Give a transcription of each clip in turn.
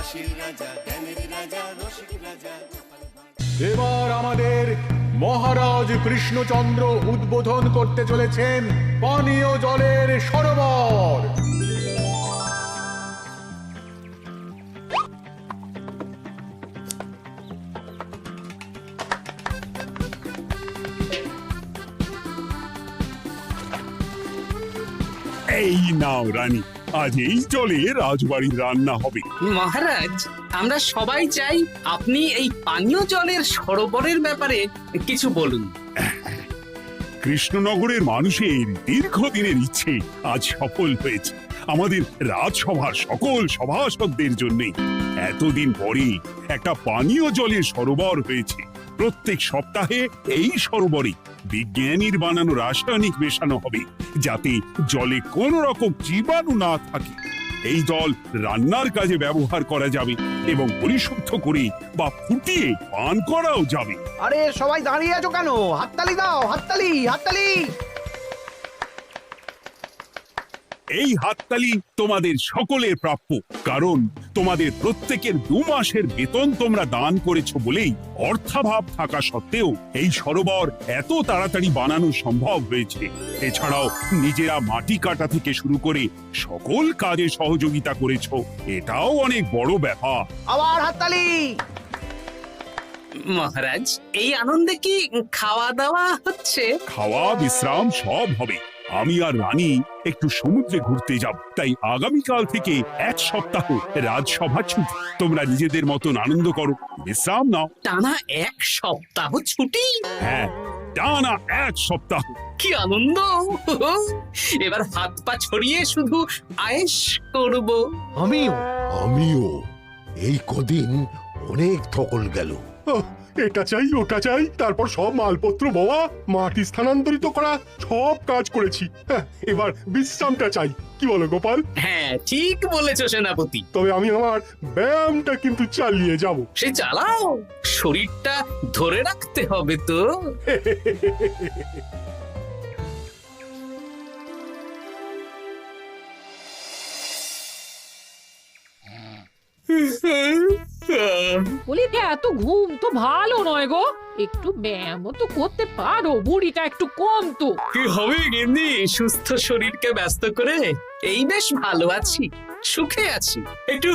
হাসির রাজা, জ্ঞানের রাজা, রসিক রাজা। এবার আমাদের মহারাজ কৃষ্ণচন্দ্র উদ্বোধন করতে চলেছেন পানীয় জলের সরোবর। এই নাও রানী, আজ এই জলে রাজবাড়ির রান্না হবে। মহারাজ, আমরা সবাই চাই আপনি এই পানীয় জলের সরোবরের ব্যাপারে কিছু বলুন। কৃষ্ণনগরের মানুষের দীর্ঘদিনের ইচ্ছে আজ সফল হয়েছে। আমাদের রাজসভার সকল সভাসদদের জন্য এতদিন পরে একটা পানীয় জলের সরোবর হয়েছে। প্রত্যেক সপ্তাহে এই সরোবরে বিজ্ঞানীর বানানো রাসায়নিক মেশানো হবে, যাতে জলে কোনো রকম জীবাণু না থাকে। এই জল রান্নার কাজে ব্যবহার করা যাবে এবং পরিশুদ্ধ করে বা ফুটিয়ে পান করাও যাবে। আরে সবাই দাঁড়িয়ে আছো কেন? হাততালি দাও, হাততালি, হাততালি। এই হাততালি তোমাদের সকলের প্রাপ্য, কারণ তোমাদের প্রত্যেকের 2 মাসের বেতন তোমরা দান করেছো বলেই অর্থাভাব থাকা সত্ত্বেও এই সরোবর এত তাড়াতাড়ি বানানো সম্ভব হয়েছে। এছাড়াও নিজেরা মাটি কাটা থেকে শুরু করে সকল কাজে সহযোগিতা করেছো, এটাও অনেক বড় ব্যাপার। আবার হাততালি। মহারাজ, এই আনন্দে কি খাওয়া দাওয়া হচ্ছে? খাওয়া বিশ্রাম সব হবে। আমি আর রানী একটু সমুদ্রে ঘুরতে যাব, তাই আগামীকাল থেকে 1 সপ্তাহ রাজসভা ছুটি। তোমরা নিজেদের মতন আনন্দ করো, বিশ্রাম নাও। টানা 1 সপ্তাহ ছুটি? হ্যাঁ, টানা 1 সপ্তাহ। কি আনন্দ! এবার হাত পা ছড়িয়ে শুধু আয়েশ করব। আমিও এই কদিন অনেক ধকল গেল। এটা চাই ওটা চাই, তারপর সব মালপত্র বওয়া, মাটি স্থানান্তরিত করা, সব কাজ করেছি। এবার বিশ্রামটা চাই। কি বলো গোপাল? হ্যাঁ, ঠিক বলেছ সেনাপতি। তবে আমি আমার ব্যায়ামটা কিন্তু চালিয়ে যাব। সে চালাও, শরীরটা ধরে রাখতে হবে তো। বলি এত ঘুম তো ভালো নয় গো, একটু ব্যায়ামও তো করতে পারো, বুড়িটা একটু কম তো। কি হবে গিন্নি, সুস্থ শরীরকে ব্যস্ত করে এই বেশ ভালো আছি, সুখে আছি। একটু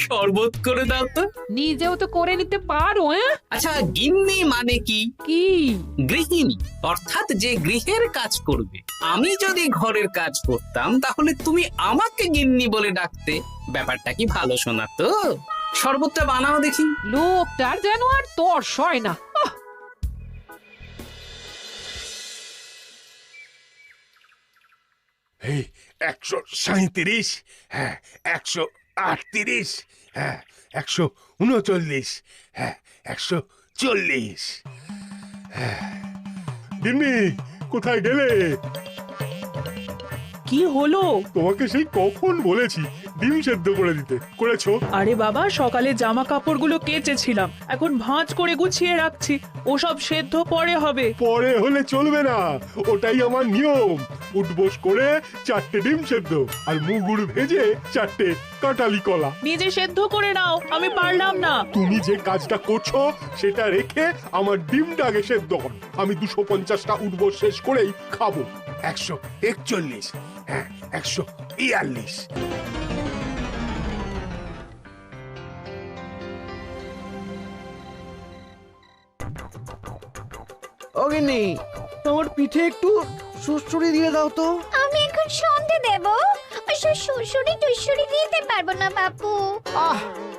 শরবত করে দাও তো। নিজেও তো করে নিতে পারো। আচ্ছা, গিন্নি মানে কি? কি? গৃহিণী, অর্থাৎ যে গৃহের কাজ করবে। আমি যদি ঘরের কাজ করতাম তাহলে তুমি আমাকে গিন্নি বলে ডাকতে। ব্যাপারটা কি ভালো শোনা তো? শরবতটা বানাও দেখি। লোকটার যেন আর তর্স হয় না। এই 137, হ্যাঁ 138, হ্যাঁ 139, হ্যাঁ 140। গিন্নি, কোথায় গেলে? কি হলো? তোমাকে সেই কখন বলেছি ডিম সেদ্ধ করে দিতে, করেছো? আরে বাবা, সকালে জামা কাপড়গুলো কেচেছিলাম, এখন ভাঁজ করে গুছিয়ে রাখছি। ওসব সেদ্ধ পরে হবে। পরে হলে চলবে না, ওটাই আমার নিয়ম। উঠবোস করে 4টে ডিম সেদ্ধ আর মুগুর ভেজে 4টে কাঁঠালি কলা। নিজে সেদ্ধ করে নাও, আমি পারলাম না। তুমি যে কাজটা করছো সেটা রেখে আমার ডিমটা আগে সেদ্ধ করো। আমি 250টা উঠবোস শেষ করেই খাবো। 141, হ্যাঁ 142। অগিনি, তোমার পিঠে একটু সুড়সুড়ি দিয়ে দাও তো। আমি এখন সন্ধে দেব, ওসব সুড়সুড়ি টুসুড়ি দিতে পারবো না বাপু।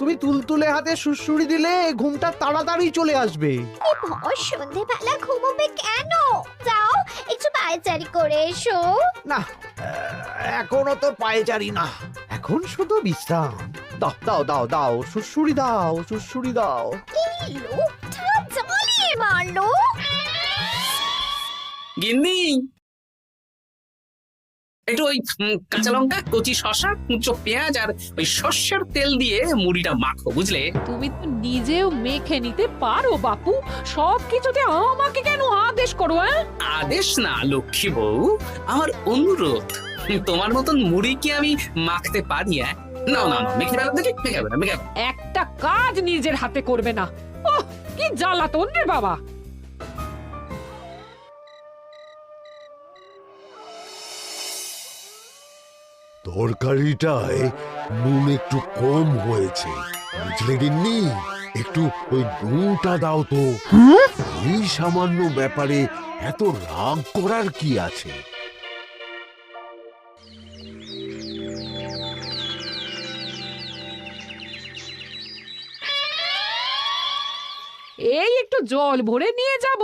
তুমি তুলতুলে হাতে সুড়সুড়ি দিলে ঘুমটা তাড়াতাড়ি চলে আসবে। এই ভর সন্ধেবেলা ঘুমোবে কেন? যাও একটু পায়চারি করে এসো। না, এখনো তো পায়চারি না, এখন শুধু বিশ্রাম। দাও দাও দাও দাও, সুড়সুড়ি দাও, সুড়সুড়ি দাও। এই লোকটা জ্বালিয়ে মারলো। গিন্নি, একটু ওই কাঁচা লঙ্কা, কচি শসা, কুচো পেঁয়াজ আর ওই সর্ষের তেল দিয়ে মুড়িটা মাখো, বুঝলে? তুমি তো নিজেও মেখে নিতে পারো বাপু, সব কিছুতে আমাকে কেন আদেশ করো? আদেশ না লক্ষ্মী বউ, আমার অনুরোধ। তোমার মতন মুড়ি কি আমি মাখতে পারি? না না না মেখে ফেলা দেখি মেখাবে না মেখাবে না। একটা কাজ নিজের হাতে করবে না। ওহ, কি জ্বালাতন রে বাবা। তরকারিটায় নুন একটু কম হয়েছে, বুঝলে গিন্নি? একটু ওই নুনটা দাও তো। এই সামান্য ব্যাপারে এত রাগ করার কি আছে? এই একটু জল ভরে নিয়ে যাব,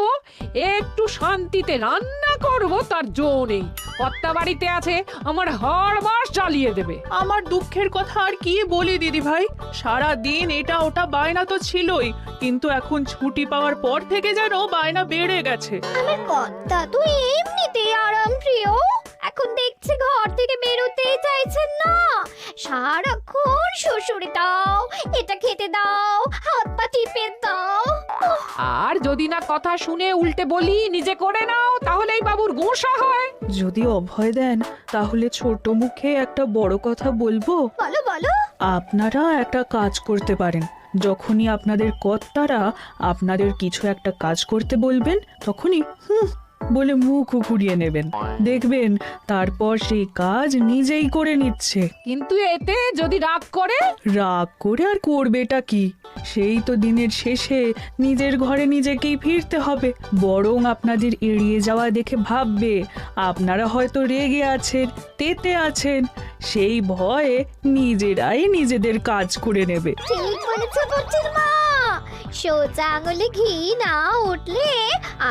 একটু শান্তিতে রান্না করব তার জো নেই। কর্তা বাড়িতে আছে, আমার হাড় মাস চালিয়ে দেবে। আমার দুঃখের কথা আর কি বলি দিদি ভাই, সারা দিন এটা ওটা বায়না তো ছিলই, কিন্তু এখন ছুটি পাওয়ার পর থেকে যেন বায়না বেড়ে গেছে। আমার কর্তা তো এমনিতেই আরাম প্রিয়, এখন দেখছি ঘর থেকে বেরোতেই চাইছেন না। সারাক্ষণ শ্বশুরে দাও, এটা খেতে দাও, হাত পা টিপে দাও। আর যদি না কথা শুনে উল্টে বলি নিজে করে নাও, তাহলেই বাবুর গোসা হয়। যদি অভয় দেন তাহলে ছোট মুখে একটা বড় কথা বলবো। বলো বলো। আপনারা একটা কাজ করতে পারেন, যখনই আপনাদের কর্তারা আপনাদের কিছু একটা কাজ করতে বলবেন তখনই হুঁ বলে মুখ ঘুরিয়ে নেবেন, দেখবেন তারপর সেই কাজ নিজেই করে নিচ্ছে। কিন্তু এতে যদি রাগ করে? রাগ করে আর করবেটা কি, সেই তো দিনের শেষে নিজের ঘরে নিজেকেই ফিরতে হবে। বরং আপনাদের এড়িয়ে যাওয়া দেখে ভাববে আপনারা হয়তো রেগে আছেন, তেতে আছেন, সেই ভয়ে নিজেরাই নিজেদের কাজ করে নেবে। ঠিক বলেছ বুচির মা, সোজা আঙুলে ঘি না উঠলে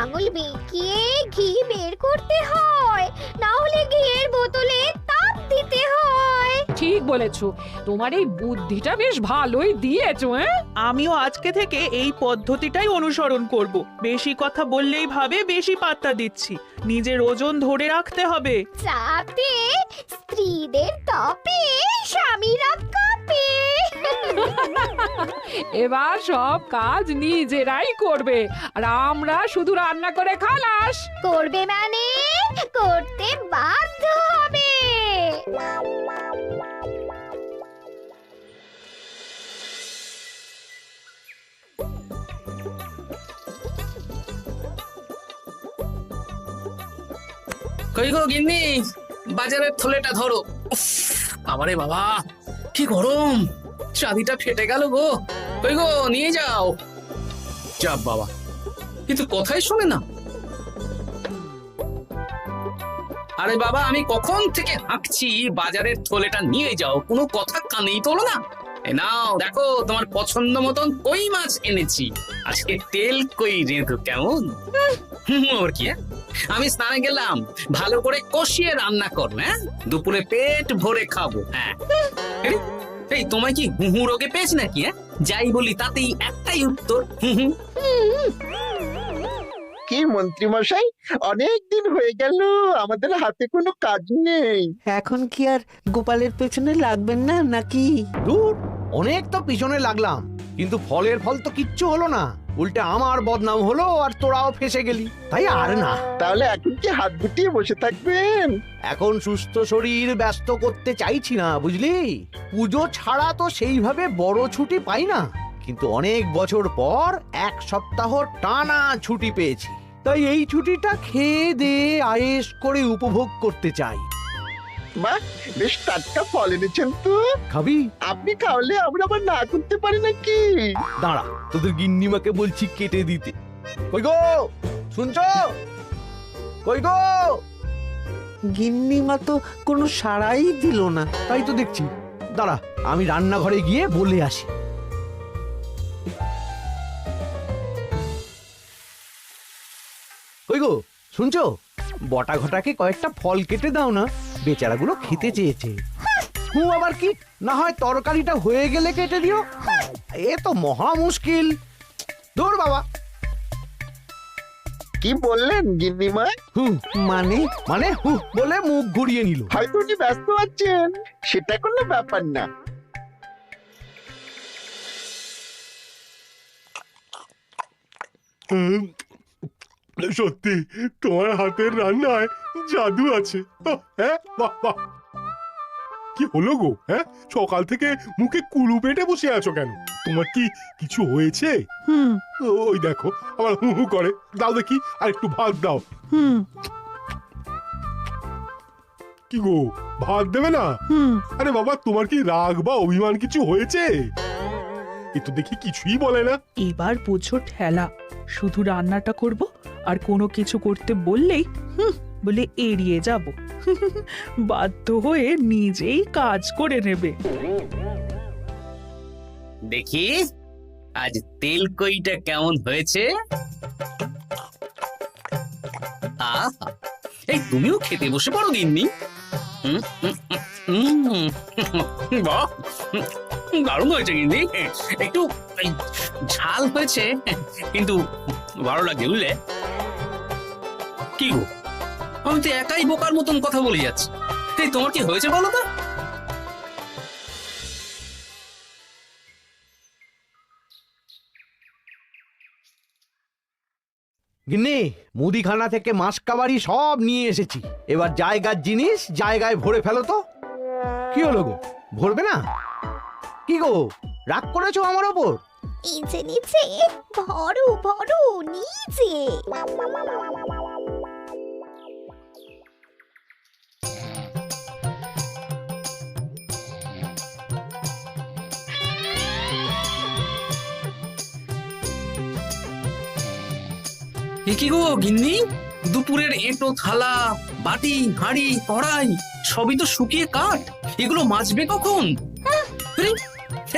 আঙুল বেঁকিয়ে ঘি বের করতে হয়, না হলে ঘিয়ের বোতলে তাপ দিতে হয়। ঠিক বলেছো, তোমার এই বুদ্ধিটা বেশ ভালোই দিয়েছো। আমিও আজকে থেকে এই পদ্ধতিটাই অনুসরণ করব। বেশি কথা বললেই ভাবে বেশি পাত্তা দিচ্ছি, নিজের ওজন ধরে রাখতে হবে, যাতে স্ত্রীদের তপে স্বামীরা কাঁপে। এবার সব কাজ নিজেরাই করবে, আর আমরা শুধু রান্না করে খালাস। করবে মানে করতে বাধ্য হবে। কই গো গিন্নি, বাজারের থলেটা ধরো। উফ, বাবারে বাবা কি গরম, চাঁদিটা ফেটে গেল গো। কই গো নিয়ে যাও। চাপ বাবা, কিন্তু কথাই শোনে না। আরে বাবা আমি কখন থেকে হাঁকছি বাজারের থলেটা নিয়ে যাও, কোনো কথা কানেই তোলো না। এ নাও দেখো তোমার পছন্দ মতন কই মাছ এনেছি, আজকে তেল কই রেঁধো কেমন। ওর কি, আমি স্নানে গেলাম, ভালো করে কষিয়ে রান্না করো, হ্যাঁ দুপুরে পেট ভরে খাবো। হ্যাঁ এই তোমায় কি হুহু রোগে পেয়েছি নাকি? হ্যাঁ যাই বলি তাতেই একটাই উত্তর, হুহু। কি মন্ত্রী মশাই, অনেক দিন হয়ে গেল আমাদের হাতে কোনো কাজ নেই। এখন কি আর গোপালের পেছনে লাগবেন না নাকি? দূর, অনেক তো পিছনে লাগলাম, কিন্তু ফলের ফল তো কিচ্ছু হলো না, উল্টে আমার বদনাম হলো আর তোরাও ফেসে গেলি। তাই আর না। তাহলে এখন কি হাত গুটিয়ে বসে থাকবেন? এখন সুস্থ শরীর ব্যস্ত করতে চাইছি না, বুঝলি? পুজো ছাড়া তো সেইভাবে বড় ছুটি পাই না, কিন্তু অনেক বছর পর এক সপ্তাহ টানা ছুটি পেয়েছি, তাই এই ছুটিটা খেয়ে দিয়ে আয়েশ করে উপভোগ করতে চাই। বাহ, বেশ টাটকা ফল এনেছেন তো। খাবি? আপনি খাওয়ালে আমরা আবার না করতে পারি নাকি? দাঁড়া, তোদের গিন্নিমাকে বলছি কেটে দিতে। কই গো, শুনছো? কই গো? গিন্নিমা তো কোনো সাড়াই দিল না। তাই তো দেখছি, দাঁড়া আমি রান্নাঘরে গিয়ে বলে আসি। কই গো, শুনছো? বটা ঘটাকে কয়েকটা ফল কেটে দাও না, বেচারাগুলো খেতে চেয়েছে। হুঁ আবার কি, না হয় তরকারিটা হয়ে গেলে কেটে দিও। এ তো মহা মুশকিল। দূর বাবা। কি বললেন গিন্নিমা? হুঁ মানে মানে হুঁ বলে মুখ ঘুরিয়ে নিল। হয়তো উনি ব্যস্ত আছেন, সেটা কোনো ব্যাপার না। সত্যি তোমার হাতের রান্নায় জাদু আছে। হ্যাঁ বাহ বাহ। কি হলো গো? হ্যাঁ, সকাল থেকে মুখে কুলু পেটে বসে আছো কেন? তোমার কি কিছু হয়েছে? হুম ওই দেখো আবার হু হু করে। দাও দেখি, আর একটু ভাত দাও। হুম কি গো, ভাত দেবে না? হুম আরে বাবা, তোমার কি রাগ বা অভিমান কিছু হয়েছে? এ তো দেখি কিছুই বলে না। এবার বুঝো ঠেলা, শুধু রান্নাটা করব আর কোনো কিছু করতে বললেই বলে এড়িয়ে যাব। বাধ্য হয়ে নিজেই কাজ করে নেবে। দেখি আজ তেল কইটা কেমন হয়েছে। আহা, এই তুমিও খেতে বসে পড়ো গিন্নি। বাহ, দারুণ হয়েছে গিন্নি। একটু ঝাল হয়েছে কিন্তু ভালো লাগে বুঝলে। কি গো, আমি তো একাই বোকার মতন কথা বলে যাচ্ছি। এই তোমার কি হয়েছে বলো তো? গিন্নি, মুদিখানা থেকে মাসকাবারি সব নিয়ে এসেছি। এবার জায়গার জিনিস জায়গায় ভরে ফেলো তো। কি হলো গো, ভরবে না? কি গো, রাগ করেছো আমার ওপর? নিচে নিচে ভরো ভরো নিচে। এ কি গো গিন্নি, দুপুরের এঁটো থালা বাটি হাঁড়ি কড়াই সবই তো শুকিয়ে কাঠ। এগুলো মাজবে কখন? আরে,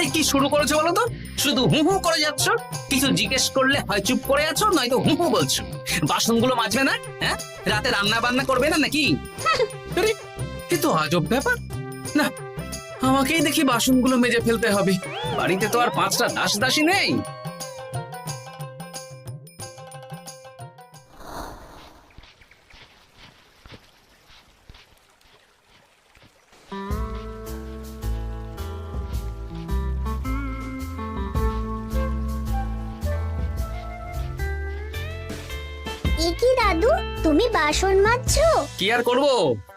এই কি শুরু করেছো বলো তো? শুধু হু হু করে যাচ্ছ। কিছু জিজ্ঞেস করলে হয় চুপ করে আছো, নয়তো হু হু বলছো। বাসনগুলো মাজবে না? হ্যাঁ, রাতে রান্না বান্না করবে না নাকি? আরে, এ তো আজব ব্যাপার। না, আমাকেই দেখি বাসনগুলো মেজে ফেলতে হবে। বাড়িতে তো আর 5টা দাস দাসী নেই। এ কি দাদু, তুমি বাসন মাজছো? কি আর করবো,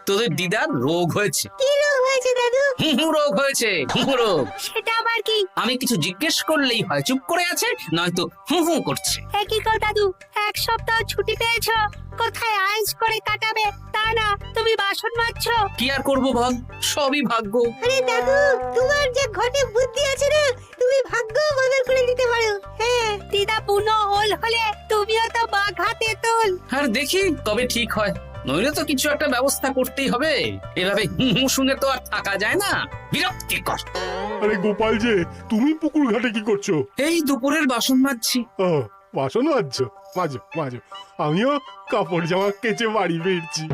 তোদের দিদার রোগ হয়েছে। কি রোগ হয়েছে দাদু? হুহু রোগ হয়েছে, হুহু রোগ। সেটা আবার কি? আমি কিছু জিজ্ঞেস করলেই হয় চুপ করে আছে, নয়তো হু হু করছে। কি গো দাদু, 1 সপ্তাহ ছুটি পেয়েছো, কোথায় আইস করে কাটাবে তা না তুমি বাসন মাজছো? কি আর করবো বল, সবই ভাগ্য। আরে দাদু, তোমার যে ঘটে বুদ্ধি আছে না, তুমি ভাগ্য বদল করে দিতে পারো। হ্যাঁ, দিদা পুনো হল হলে তুমিও তো বাঘাতে তোল। আর দেখি কবে ঠিক হয়, নইলে তো কিছু একটা ব্যবস্থা করতেই হবে। এভাবে হু হু শুনে তো আর থাকা যায় না, বিরক্তিকর। আরে গোপাল যে, তুমি পুকুর ঘাটে কি করছো? এই দুপুরের বাসন মাজছি। ও, বাসন মাজছো? মাজো মাজো, আমিও কাপড় জামা কেচে বাড়ি ফিরছি।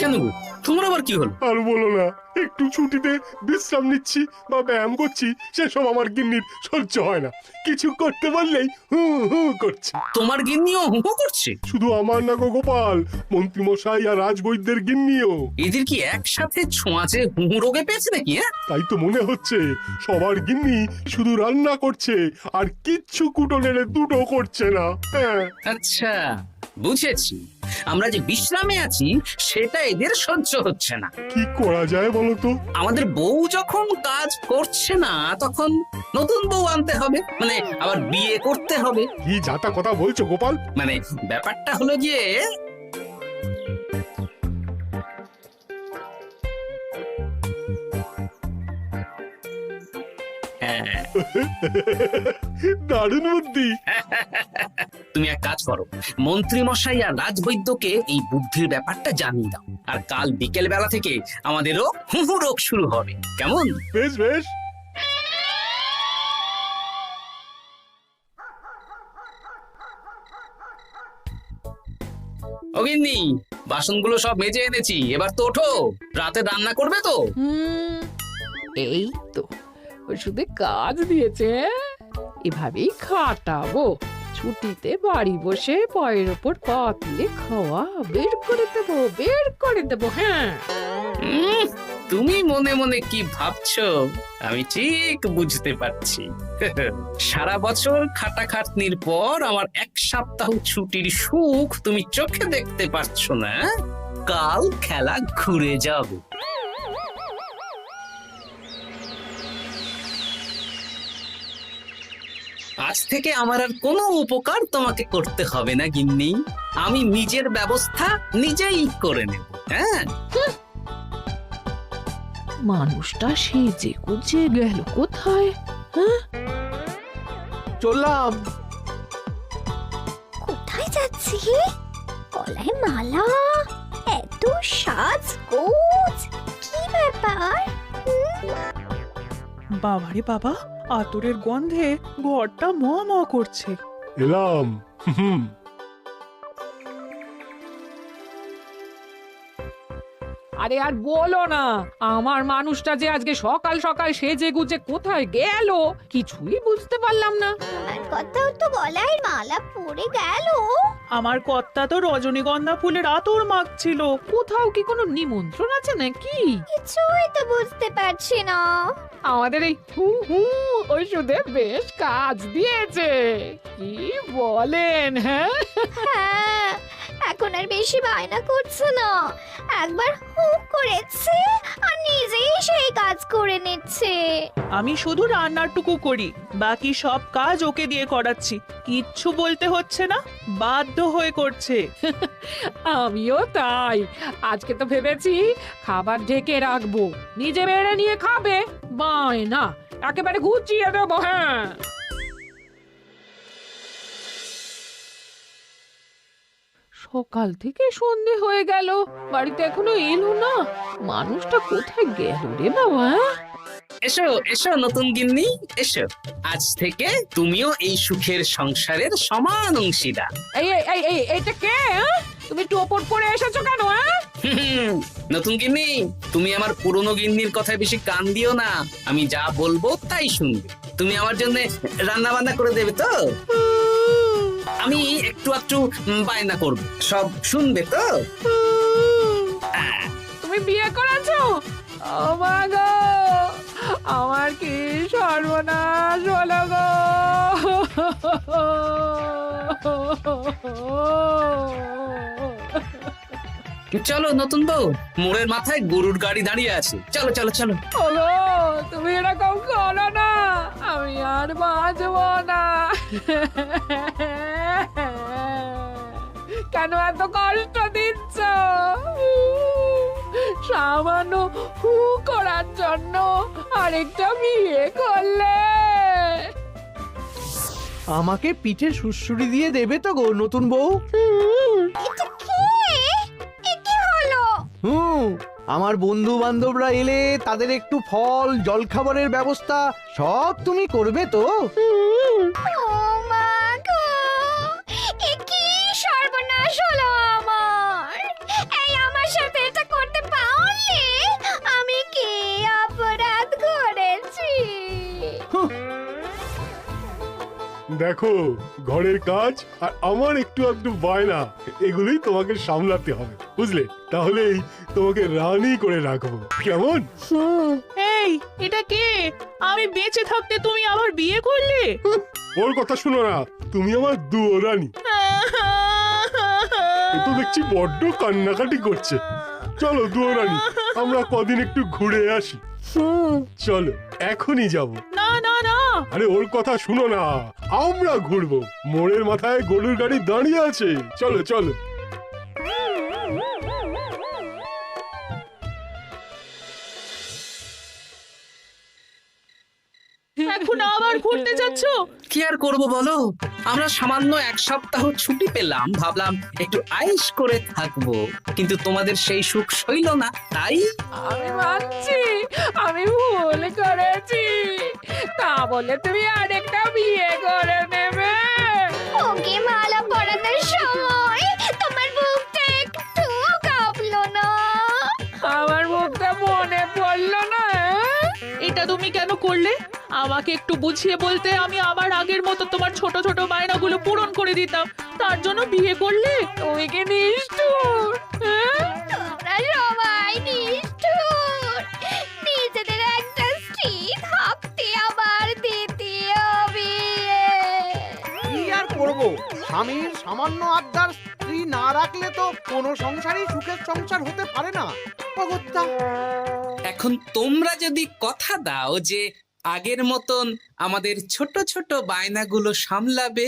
কেন গো, তোমার আবার কি হলো? আর বলো না, একটু ছুটিতে বিশ্রাম নিচ্ছি বা ব্যায়াম করছি, সেসব আমার গিন্নির সহ্য হয় না। কিছু করতে বললেই হু হু করছে। তোমার গিন্নিও হু হু করছে? শুধু আমার না গো গোপাল, মন্ত্রীমশাই আর রাজবৈদ্যের গিন্নিও। এদের কি একসাথে ছোঁয়াচে হু হু রোগে পেয়েছে নাকি? তাই তো মনে হচ্ছে সবার গিন্নি শুধু রান্না করছে আর কিচ্ছু কুটো নেড়ে দুটো করছে না। হ্যাঁ, আচ্ছা, বুঝেছি। আমরা যে বিশ্রামে আছি সেটা এদের সহ্য হচ্ছে না। কি করা যায় বলো তো? আমাদের বউ যখন কাজ করছে না, তখন নতুন বউ আনতে হবে, মানে আবার বিয়ে করতে হবে। কি যাতা কথা বলছো গোপাল? মানে ব্যাপারটা হলো গিয়ে, দারুণ বুদ্ধি। তুমি এক কাজ করো, মন্ত্রী মশাই আর রাজবৈদ্যকে এই বুদ্ধির ব্যাপারটা জানিয়ে দাও। আর কাল বিকেল বেলা থেকে আমাদেরও হু হু রোগ শুরু হবে, কেমন? বেশ বেশ। ও গিন্নি, বাসনগুলো সব মেজে এনেছি, এবার তো ওঠো। রাতে রান্না করবে তো? এই তো শুধু কাজ দিয়েছে, এভাবেই খাটাবো। ছুটিতে বাড়ি বসে পায়ের ওপর পা তুলে খাওয়া বের করে দেবো। হ্যাঁ, তুমি মনে মনে কি ভাবছো আমি ঠিক বুঝতে পারছি। সারা বছর খাটাখাটনির পর আমার 1 সপ্তাহ ছুটির সুখ তুমি চোখে দেখতে পারছো না। কাল খেলা ঘুরে যাবে। আজ থেকে আমার আর কোনো উপকার তোমাকে করতে হবে না গিন্নি। আমি নিজের ব্যবস্থা নিজেই করে নেব। হ্যাঁ, মানুষটা সেজে গুজে গেল কোথায়? চললাম। কোথায় যাচ্ছি? গলায় মালা, এত সাজগোজ, কি ব্যাপার? বাবারে বাবা, আতরের গন্ধে ঘরটা ম ম করছে। এলাম। আরে আর বলো না, আমার মানুষটা যে আজকে সকাল সকাল সেজে গুজে কোথায় গেল কিছুই বুঝতে পারলাম না। আমার কথাও তো গলায় মালা পড়ে গেল। আমার কর্তা তো রজনীগন্ধা ফুলের আতর মাখছিল। কোথাও কি কোনো নিমন্ত্রণ আছে নাকি? কিছুই তো বুঝতে পারছি না। আমাদের এই হু হু ওষুধে বেশ কাজ দিয়েছে, কি বলেন? হ্যাঁ, হ্যাঁ, এখন আর বেশি বায়না করছে না। একবার হু করেছে আর নিজেই সেই কাজ করে নিচ্ছে। আমি শুধু রান্নাটুকু করি, বাকি সব কাজ ওকে দিয়ে করাচ্ছি। কিচ্ছু বলতে হচ্ছে না, বাধ্য হয়ে করছে। আমিও তাই। আজকে তো ভেবেছি খাবার ঢেকে রাখবো, নিজে বেড়ে নিয়ে খাবে। বায়না একেবারে গুছিয়ে দেবো। হ্যাঁ, সকাল থেকে সন্ধে হয়ে গেল, বাড়িতে এখনো এলো না। মানুষটা কোথায় গেল রে বাবা? এসো এসো নতুন গিন্নি, এসো। আজ থেকে তুমিও এই সুখের সংসারের সমান অংশীদার। এই এই এই এই এইটা কে? তুমি টোপর পরে এসেছো কেন? নতুন গিন্নি, তুমি আমার পুরনো গিন্নির কথায় বেশি কান দিও না। আমি যা বলবো তাই শুনবে। তুমি আমার জন্য রান্না বান্না করে দেবে তো? আমি একটু একটু বায়না করব, সব শুনবে তো? তুমি বিয়ে করেছো? ও মা গো, আমার কি সর্বনাশ হলো গো! চলো নতুন বউ, মোড়ের মাথায় গরুর গাড়ি দাঁড়িয়ে আছে, চলো চলো চলো। ওগো, তুমি এরকম করো না, আমি আর বাঁচবো না। কেন এত কষ্ট দিচ্ছ? সামান্য হু করার জন্য আরেকটা বিয়ে করলে? আমাকে পিঠে সুড়সুড়ি দিয়ে দেবে তো গো নতুন বউ? এটা কি? এ কি হলো? আমার বন্ধু বান্ধবরা এলে তাদের একটু ফল জলখাবারের ব্যবস্থা সব তুমি করবে তো? ও মা গো, এ কি সর্বনাশ হলো আমার! এই আমার সাথে এটা করতে পারলে আমি কি অপরাধ করেছি? দেখো, ঘরের কাজ আর আমার একটু একটু বায়না, এগুলোই তোমাকে সামলাতে হবে, বুঝলে? তাহলেই তোমাকে রানী করে রাখবো, কেমন? এই, এটা কে? আমি বেঁচে থাকতে তুমি আবার বিয়ে করলে? ওর কথা শুনো না, তুমি আমার দুয়ো রানী। এ তো দেখছি বড্ড কান্নাকাটি করছে। চলো দুয়ো রানী, আমরা কদিন একটু ঘুরে আসি। চলো, এখনই যাব। না না না, আরে ওর কথা শুনো না, আমরা ঘুরবো। মোড়ের মাথায় গরুর গাড়ি দাঁড়িয়ে আছে, চলো চলো। এখন আবার ঘুরতে যাচ্ছ? কি আর করব বলো, আমরা সামান্য এক সপ্তাহ ছুটি পেলাম, ভাবলাম একটু আয়েশ করে থাকবো, কিন্তু তোমাদের সেই সুখ সইল না, তাই। আমি মানছি আমি ভুল করেছি, তা বলে তুমি আরেকটা বিয়ে করে নেবে? ওকে মালা পরানোর সময় তোমার বুকটা একটু কাঁপলো না? আমার মুখটা মনে পড়লো না? এটা তুমি কেন করলে? আমাকে একটু বুঝিয়ে বলতে, আমি আবার আগের মতো তোমার ছোট ছোট বায়নাগুলো পূরণ করে দিতাম। তার জন্য বিয়ে করলে? তুমি কি নিষ্ঠুর? তোমরা সবাই নিষ্ঠুর। নিজেদের একটা স্ত্রী থাকতে আবার দ্বিতীয় বিয়ে। কি আর করবো, স্বামীর সামান্য আবদার স্ত্রী না রাখলে তো কোনো সংসারই সুখের সংসার হতে পারে না। অগত্যা এখন তোমরা যদি কথা দাও যে আগের মতন আমাদের ছোট ছোট বায়নাগুলো সামলাবে,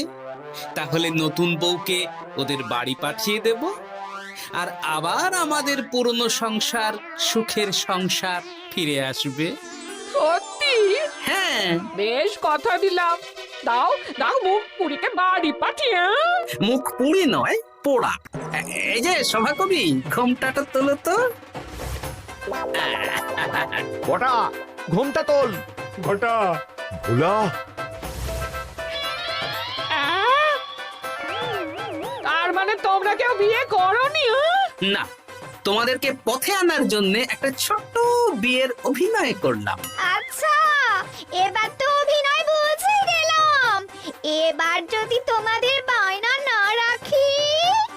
তাহলে নতুন বউকে ওদের বাড়ি পাঠিয়ে দেব, আর আবার আমাদের পুরনো সংসার, সুখের সংসার ফিরে আসবে। সত্যি? হ্যাঁ, বেশ কথা দিলাম। দাও দাও মুখ পুরীকে বাড়ি পাঠিয়ে। মুখ পুড়ি নয়, পোড়া। এই যে সভাকবি, ঘোমটাটা তোলো তো। কটা ঘুমটা তোল। ঘটা ভোলা, তার মানে তোমরা কেউ বিয়ে করোনি? না, তোমাদেরকে পথে আনার জন্য একটা ছোট্ট বিয়ের অভিনয় করলাম। আচ্ছা, এবার তো অভিনয় বুঝে গেলাম। এবার যদি তোমাদের বায়না না রাখি,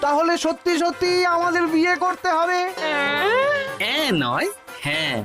তাহলে সত্যি সত্যি আমাদের বিয়ে করতে হবে। হ্যাঁ? নয়, হ্যাঁ।